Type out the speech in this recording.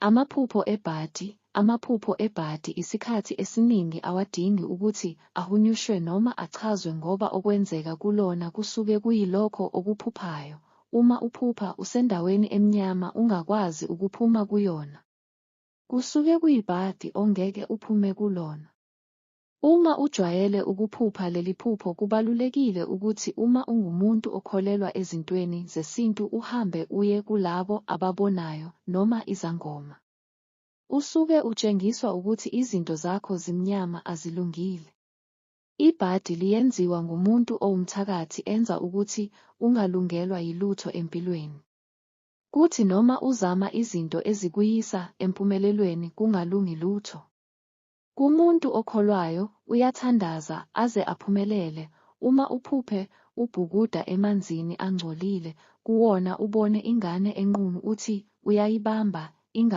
Amaphupho ebhadi. Amaphupho ebhadi isikhathi esiningi awadingi ukuthi ahunyushwe noma achazwe ngoba okwenzeka kulona kusuke kuyilokho okuphuphayo. Uma uphupha usendaweni emnyama ungakwazi ukuphuma kuyona, kusuke kuyibhadi ongeke uphume kulona. Uma ujwayele ukuphupha leli phupho kubalulekile ukuthi uma ungumuntu okholelwa ezintweni zesintu uhambe uye kulabo ababonayo noma izangoma. Usuke utshengiswa ukuthi izinto zakho zimnyama azilungile. Ibhadi liyenziwa ngumuntu owumthakathi enza ukuthi ungalungelwa yilutho empilweni. Kuthi noma uzama izinto ezikuyisa empumelelweni kungalungi lutho. Kumuntu okholwayo uyathandaza aze aphumelele. Uma uphuphe ubhukuda emanzini angcolile, kuwona ubone ingane enqunu uthi uyayibamba,